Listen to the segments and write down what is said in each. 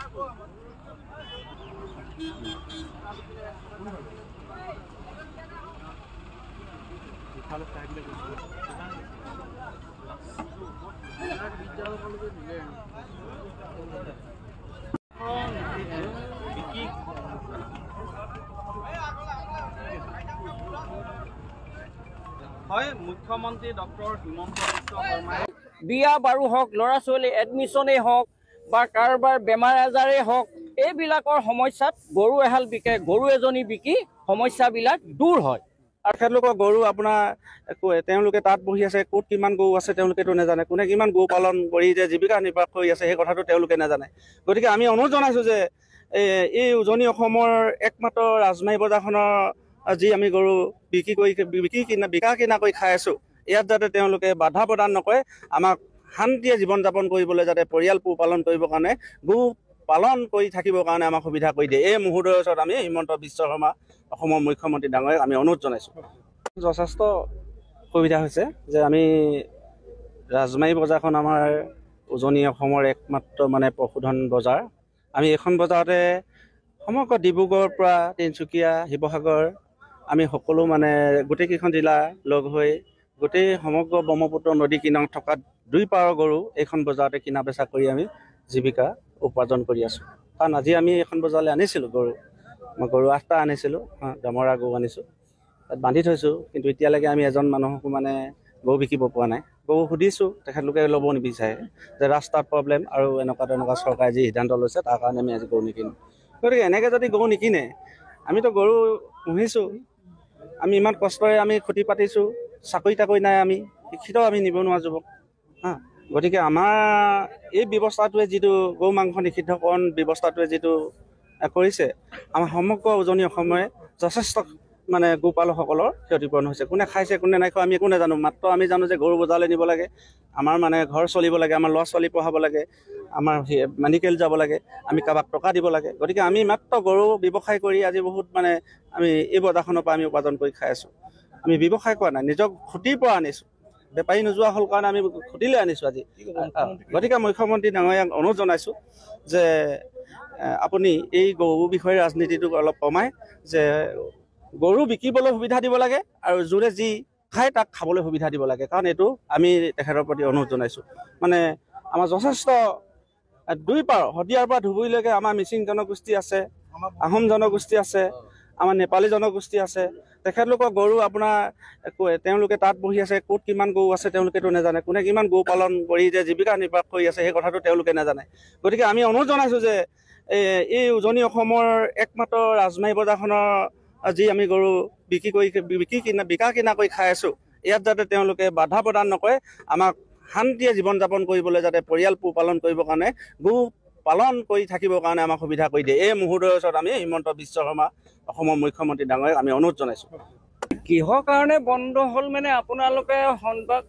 হয় মুখ্যমন্ত্ৰী ডক্টৰ হিমন্ত বিশ্ব শৰ্মাই বিয়া বাৰু হওক ল'ৰা ছোৱালী এডমিশ্যনেই হওক বা কাৰোবাৰ বেমাৰ আজাৰেই হওক এইবিলাকৰ সমস্যাত গৰু এহাল বিকে গৰু এজনী বিকি সমস্যাবিলাক দূৰ হয়। আৰু তেখেতলোকৰ গৰু আপোনাৰ তেওঁলোকে তাত বহি আছে, ক'ত কিমান গৰু আছে তেওঁলোকেতো নাজানে, কোনে কিমান গৰু পালন কৰি যে জীৱিকা নিৰ্বাহ কৰি আছে সেই কথাটো তেওঁলোকে নাজানে। গতিকে আমি অনুৰোধ জনাইছোঁ যে এই উজনি অসমৰ একমাত্ৰ ৰাজমাহী বজাৰখনৰ যি আমি গৰু বিকা কিনা কৰি খাই আছোঁ, ইয়াত যাতে তেওঁলোকে বাধা প্ৰদান নকৰে, আমাক শান্তিয়ে জীৱন যাপন কৰিবলৈ যাতে পৰিয়াল পোহপালন কৰিবৰ কাৰণে গৰু পালন কৰি থাকিবৰ কাৰণে আমাক সুবিধা কৰি দিয়ে। এই মুহূৰ্তৰ ওচৰত আমি হিমন্ত বিশ্ব শৰ্মা অসমৰ মুখ্যমন্ত্ৰী ডাঙৰীয়াক আমি অনুৰোধ জনাইছোঁ। যথেষ্ট সুবিধা হৈছে যে আমি ৰাজমাহী বজাৰখন আমাৰ উজনি অসমৰ একমাত্ৰ মানে পশুধন বজাৰ। আমি এইখন বজাৰতে সমগ্ৰ ডিব্ৰুগড়ৰ পৰা তিনিচুকীয়া শিৱসাগৰ আমি সকলো মানে গোটেইকেইখন জিলা লগ হৈ গোটেই সমগ্ৰ ব্ৰহ্মপুত্ৰ নদী কিনাৰত থকা 2 পাৰৰ গৰু এইখন বজাৰতে কিনা বেচা কৰি আমি জীৱিকা উপাৰ্জন কৰি আছোঁ। কাৰণ আজি আমি এখন বজাৰলৈ আনিছিলোঁ গৰু, মই গৰু 8টা আনিছিলোঁ, দমৰা গৰু আনিছোঁ, তাত বান্ধি থৈছোঁ। কিন্তু এতিয়ালৈকে আমি এজন মানুহকো মানে গৰু বিকিব পৰা নাই। গৰু সুধিছোঁ, তেখেতলোকে ল'ব নিবিচাৰে যে ৰাস্তাত প্ৰব্লেম আৰু এনেকুৱা তেনেকুৱা চৰকাৰে যি সিদ্ধান্ত লৈছে তাৰ কাৰণে আমি আজি গৰু নিকিনো। গতিকে এনেকৈ যদি গৰু নিকিনে, আমিতো গৰু পুহিছোঁ, আমি ইমান কষ্টৰে আমি খুটি পাতিছোঁ, চাকৰি তাকৰি নাই, আমি শিক্ষিত, আমি নিবনুৱা যুৱক গতিকে আমাৰ এই ব্যৱস্থাটোৱে যিটো গৰু মাংস নিষিদ্ধকৰণ ব্যৱস্থাটোৱে যিটো কৰিছে, আমাৰ সমগ্ৰ উজনি অসমে যথেষ্ট মানে গোপালকসকলৰ ক্ষতিপূৰণ হৈছে। কোনে খাইছে কোনে নাই খোৱা আমি একো নাজানো, মাত্ৰ আমি জানো যে গৰু বজাৰলৈ নিব লাগে, আমাৰ মানে ঘৰ চলিব লাগে, আমাৰ ল'ৰা ছোৱালী পঢ়াব লাগে, আমাৰ মেডিকেল যাব লাগে, আমি কাৰোবাক টকা দিব লাগে। গতিকে আমি মাত্ৰ গৰু ব্যৱসায় কৰি আজি বহুত মানে আমি এই বজাৰখনৰ পৰা আমি উপাৰ্জন কৰি খাই আছোঁ। আমি ব্যৱসায় কৰা নাই, নিজক খুটিৰ পৰা আনিছোঁ, বেপাৰী নোযোৱা হ'ল কাৰণে আমি খুটিলৈ আনিছোঁ আজি। গতিকে মুখ্যমন্ত্ৰী ডাঙৰীয়াক অনুৰোধ জনাইছোঁ যে আপুনি এই গৰু বিষয়ে ৰাজনীতিটো অলপ কমাই যে গৰু বিকিবলৈ সুবিধা দিব লাগে আৰু যোনে যি খায় তাক খাবলৈ সুবিধা দিব লাগে। কাৰণ এইটো আমি তেখেতৰ প্ৰতি অনুৰোধ জনাইছোঁ। মানে আমাৰ যথেষ্ট 2 পাৰ শদিয়াৰ পৰা ধুবুৰীলৈকে আমাৰ মিচিং জনগোষ্ঠী আছে, আহোম জনগোষ্ঠী আছে, আমাৰ নেপালী জনগোষ্ঠী আছে। তেখেতলোকৰ গৰু আপোনাৰ তেওঁলোকে তাত বহি আছে, ক'ত কিমান গৰু আছে তেওঁলোকেতো নাজানে, কোনে কিমান গৰু পালন কৰি যে জীৱিকা নিৰ্বাহ কৰি আছে সেই কথাটো তেওঁলোকে নাজানে। গতিকে আমি অনুৰোধ জনাইছোঁ যে এই উজনি অসমৰ একমাত্ৰ ৰাজমাহী বজাৰখনৰ যি আমি গৰু বিকা কিনা কৰি খাই আছোঁ, ইয়াত যাতে তেওঁলোকে বাধা প্ৰদান নকৰে, আমাক শান্তিয়ে জীৱন যাপন কৰিবলৈ যাতে পৰিয়াল পোহপালন কৰিবৰ কাৰণে গৰু পালন কৰি থাকিবৰ কাৰণে আমাক সুবিধা কৰি দিয়ে। এই মুহূৰ্তৰ ওচৰত আমি হিমন্ত বিশ্ব শৰ্মা অসমৰ মুখ্যমন্ত্ৰী ডাঙৰীয়াক আমি অনুৰোধ জনাইছোঁ। কিহৰ কাৰণে বন্ধ হ'ল মানে আপোনালোকে সংবাদ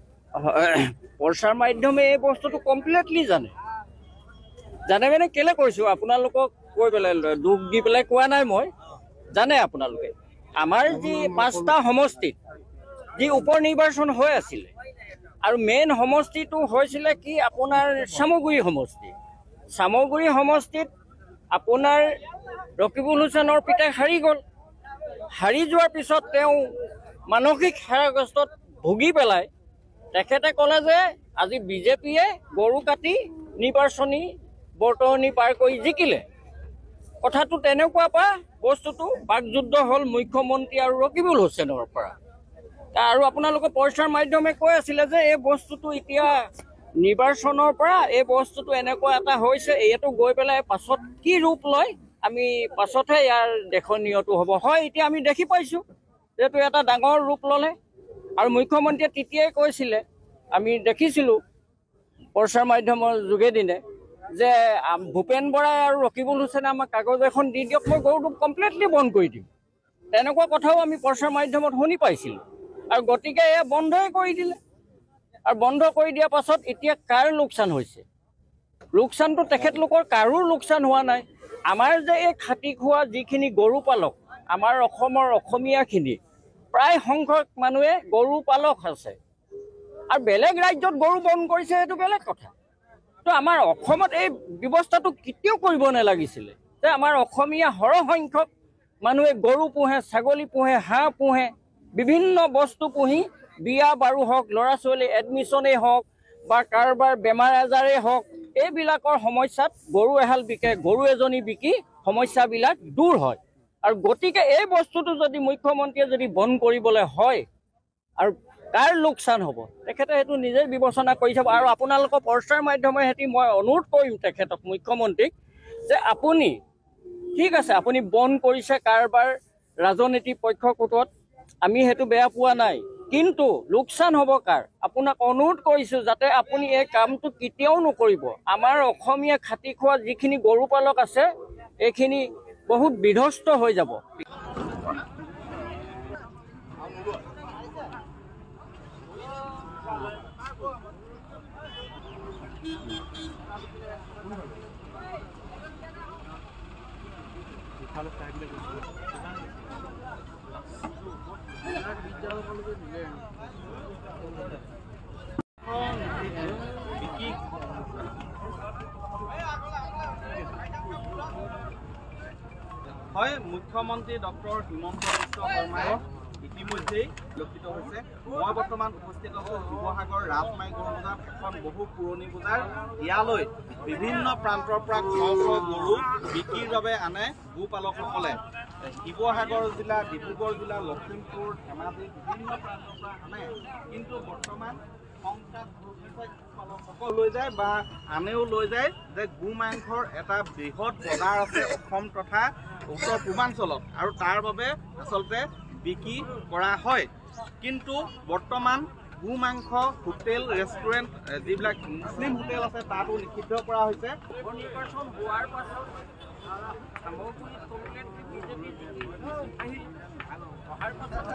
প্ৰচাৰ মাধ্যমে এই বস্তুটো কমপ্লিটলি জানে মানে কেলৈ কৈছোঁ আপোনালোকক কৈ পেলাই দুখ দি পেলাই কোৱা নাই, মই জানে আপোনালোকে আমাৰ যি 5টা সমষ্টিত যি উপ নিৰ্বাচন হৈ আছিলে আৰু মেইন সমষ্টিটো হৈছিলে কি আপোনাৰ চামগুৰি সমষ্টিত আপোনাৰ ৰকিবুল হুছেইনৰ পিতাই হাৰি গ'ল। হাৰি যোৱাৰ পিছত তেওঁ মানসিক হাৰাগ্ৰস্তত ভুগি পেলাই তেখেতে ক'লে যে আজি বিজেপিয়ে গৰু কাটি নিৰ্বাচনী বৰ্তমানী পাৰ কৰি জিকিলে। কথাটো তেনেকুৱা পৰা বস্তুটো বাকযুদ্ধ হ'ল মুখ্যমন্ত্ৰী আৰু ৰকিবুল হুছেইনৰ পৰা। আৰু আপোনালোকে প্ৰচাৰ মাধ্যমে কৈ আছিলে যে এই বস্তুটো এতিয়া নিৰ্বাচনৰ পৰা এই বস্তুটো এনেকুৱা এটা হৈছে, এইটো গৈ পেলাই পাছত কি ৰূপ লয় আমি পাছতহে ইয়াৰ দেখনীয়টো হ'ব। হয়, এতিয়া আমি দেখি পাইছোঁ যিহেতু এটা ডাঙৰ ৰূপ ল'লে আৰু মুখ্যমন্ত্ৰীয়ে তেতিয়াই কৈছিলে, আমি দেখিছিলোঁ প্ৰচাৰ মাধ্যমৰ যোগেদিনে যে ভূপেন বৰাই আৰু ৰকিবুল হুছেইনে আমাক কাগজ এখন দি দিয়ক, মই গৰুটো কমপ্লিটলি বন্ধ কৰি দিম। তেনেকুৱা কথাও আমি প্ৰচাৰ মাধ্যমত শুনি পাইছিলোঁ আৰু গতিকে এয়া বন্ধই কৰি দিলে। আৰু বন্ধ কৰি দিয়াৰ পাছত এতিয়া কাৰ লোকচান হৈছে? লোকচানটো তেখেতলোকৰ কাৰো লোকচান হোৱা নাই। আমাৰ যে এই খাটি খোৱা যিখিনি গৰু পালক আমাৰ অসমৰ অসমীয়াখিনি প্ৰায় সংখ্যক মানুহে গৰু পালক আছে আৰু বেলেগ ৰাজ্যত গৰু বন্ধ কৰিছে, সেইটো বেলেগ কথা। তো আমাৰ অসমত এই ব্যৱস্থাটো কেতিয়াও কৰিব নালাগিছিলে যে আমাৰ অসমীয়া সৰহসংখ্যক মানুহে গৰু পোহে, ছাগলী পোহে, হাঁহ পোহে, বিভিন্ন বস্তু পুহি বিয়া বাৰু হওক, ল'ৰা ছোৱালী এডমিশ্যনেই হওক বা কাৰোবাৰ বেমাৰ আজাৰেই হওক, এইবিলাকৰ সমস্যাত গৰু এহাল বিকে, গৰু এজনী বিকি সমস্যাবিলাক দূৰ হয়। আৰু গতিকে এই বস্তুটো যদি মুখ্যমন্ত্ৰীয়ে যদি বন্ধ কৰিবলৈ হয় আৰু কাৰ লোকচান হ'ব তেখেতে সেইটো নিজে বিবেচনা কৰি চাব। আৰু আপোনালোকৰ প্ৰচাৰ মাধ্যমে সেটি মই অনুৰোধ কৰিম তেখেতক, মুখ্যমন্ত্ৰীক, যে আপুনি ঠিক আছে আপুনি বন্ধ কৰিছে কাৰোবাৰ ৰাজনীতি পক্ষকোটত, আমি সেইটো বেয়া পোৱা নাই, কিন্তু লোকচান হ'ব কাৰ? আপোনাক অনুৰোধ কৰিছোঁ যাতে আপুনি এই কামটো কেতিয়াও নকৰিব। আমাৰ অসমীয়া খাটি খোৱা যিখিনি গৰু পালক আছে এইখিনি বহুত বিধ্বস্ত হৈ যাব। হয়, মুখ্যমন্ত্ৰী ডক্টৰ হিমন্ত বিশ্ব শৰ্মাই ইতিমধ্যেই লক্ষিত হৈছে। মই বৰ্তমান উপস্থিত আছোঁ শিৱসাগৰ ৰাজমাই গৰু বজাৰ, এখন বহু পুৰণি বজাৰ। ইয়ালৈ বিভিন্ন প্ৰান্তৰ পৰা শ শ গৰু বিক্ৰীৰ বাবে আনে গোপালকসকলে। শিৱসাগৰ জিলা, ডিব্ৰুগড় জিলা, লখিমপুৰ, ধেমাজি বিভিন্ন প্ৰান্তৰ পৰা আনে, কিন্তু বৰ্তমান গোপালকসকল লৈ যায় বা আনেও লৈ যায় যে গো মাংসৰ এটা বৃহৎ বজাৰ আছে অসম তথা উত্তৰ পূৰ্বাঞ্চলত, আৰু তাৰ বাবে আচলতে বিক্ৰী কৰা হয়। কিন্তু বৰ্তমান গো মাংস হোটেল, ৰেষ্টুৰেণ্ট, যিবিলাক মুছলিম হোটেল আছে তাতো নিষিদ্ধ কৰা হৈছে। নিৰ্বাচন হোৱাৰ পাছত সামগ্ৰী তলুৱাত বিজেপি অহাৰ পাছত